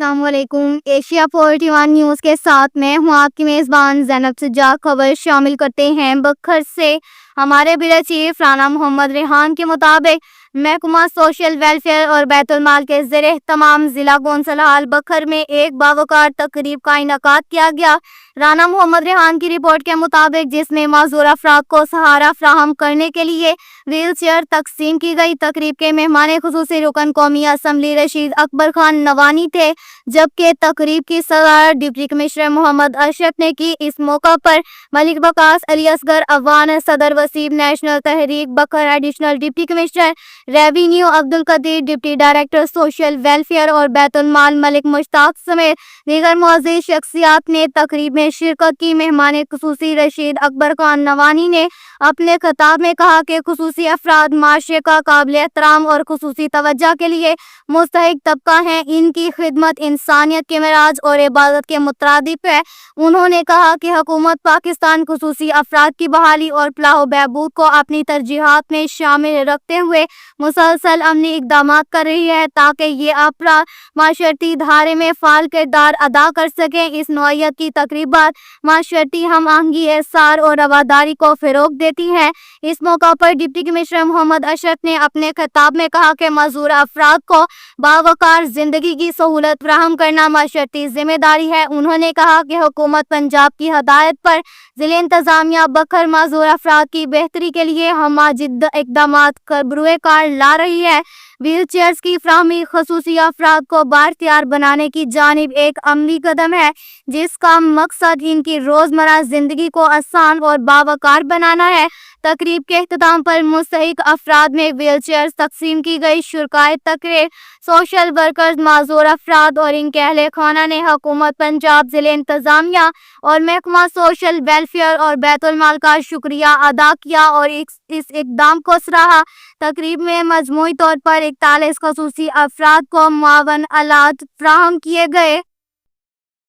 अस्सलाम वालेकुम। Asia 41 news के साथ मैं हूँ आपकी मेज़बान ज़ैनब सज्जाद। खबर शामिल करते हैं बखर से। हमारे ब्यूरो चीफ राना मोहम्मद रेहान के मुताबिक महकमा सोशल वेलफेयर और बैतुल माल के ज़रिए तमाम ज़िला कौंसल हाल बखर में एक बावकार तकरीब का इनेकाद किया गया। राना मोहम्मद रेहान की रिपोर्ट के मुताबिक जिसमें माजूर अफराद को सहारा फ्राहम करने के लिए व्हील चेयर तकसीम की गई। तकरीब के मेहमान खुसूसी रुकन कौमी असम्बली रशीद अकबर खान नवानी थे, जबकि तकरीब की सदारत डिप्टी कमिश्नर मोहम्मद अशरफ ने की। इस मौका पर मलिक बकास अली असगर अफगान सदर Wasim national Tehreek Bhakkar, additional deputy commissioner revenue Abdul Qadir, deputy director social welfare और बैतुल माल मलिक मुश्ताक समेत दीगर मुअज़्ज़िज़ शख्सियात ने तकरीब में शिरकत की। मेहमान खुसूसी रशीद अकबर खान नवानी ने अपने खिताब में कहा कि खुसूसी अफराद माशरे का काबिल एहतराम और खुसूसी तवज्जो के लिए मुस्तहिक तबका हैं। इनकी खिदमत इंसानियत के मिराज और इबादत के मुतरादिफ है। उन्होंने कहा कि हुकूमत पाकिस्तान खुसूसी अफराद की बहाली और फलाह बहबूद को अपनी तरजीहात में शामिल रखते हुए मुसलसल अमली इक़दामात कर रही है ताकि ये अफराद माशरती धारे में फ़ाल किरदार अदा कर सकें। इस नौइयत की तकरीबात माशरती हम आहंगी, एहसार और रवादारी को फ़रोग़ देती हैं। इस मौका पर डिप्टी कमिश्नर मोहम्मद अशरफ ने अपने खिताब में कहा कि मज़ूर अफराद को बावकार ज़िंदगी की सहूलत फराहम करना माशरती ज़िम्मेदारी है। उन्होंने कहा कि हुकूमत पंजाब की हदायत पर ज़िले इंतज़ामिया बखर मज़ूर अफराद की बेहतरी के लिए हमजिद्द इक़दामात कर बरूए कार ला रही है। व्हील चेयर्स की फ्राहमी खसूसी अफराद को बाख्तियार बनाने की जानिब एक अमली कदम है, जिसका मकसद इनकी रोज़मर्रा ज़िंदगी को आसान और बावकार बनाना है। तकरीब के इख्तिताम पर मुस्तहिक अफराद में व्हील चेयर्स तकसीम की गई। शुरकाए तकरीब सोशल वर्कर्स, माजूर अफराद और इनके अहले खाना ने हुकूमत पंजाब, ज़िले इंतज़ामिया और महकमा सोशल वेलफेयर और बैतुल माल का शुक्रिया अदा किया और इस इक़दाम को सराहा। तकरीब में मजमूई तौर पर 41 खसूसी अफराद को मुआवन आलात फराहम किए गए।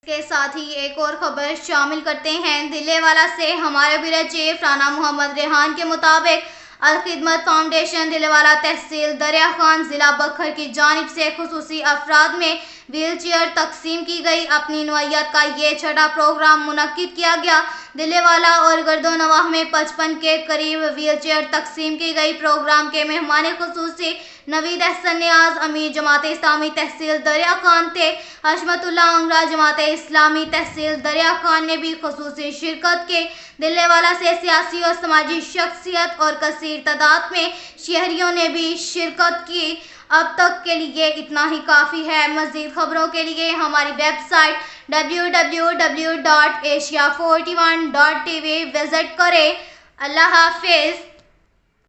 के साथ ही एक और खबर शामिल करते हैं दिलेवाला से। हमारे ब्यूरो चीफ राना मोहम्मद रेहान के मुताबिक अल खिदमत फाउंडेशन दिलेवाला तहसील दरिया खान ज़िला बखर की जानिब से खुसूसी अफराद में व्हील चेयर तकसीम की गई। अपनी नौइयत का ये छठा प्रोग्राम मुनक्किद किया गया। दिलेवाला और गर्दोनवाह में 55 के करीब व्हील चेयर तकसीम की गई। प्रोग्राम के मेहमान खुसूसी नवीद अहसन नियाज, अमीर जमात इस्लामी तहसील दरिया खान थे। हशमतुल्लाह अंगरा, जमात इस्लामी तहसील दरिया खान ने भी खुसूसी शिरकत की। दिलेवाला से सियासी और समाजी शख्सियत और कसीर तादाद में शहरियों ने भी शिरकत की। अब तक के लिए इतना ही काफ़ी है। मज़ीद खबरों के लिए हमारी वेबसाइट www.asia41.tv विज़िट करें। अल्लाह हाफिज़।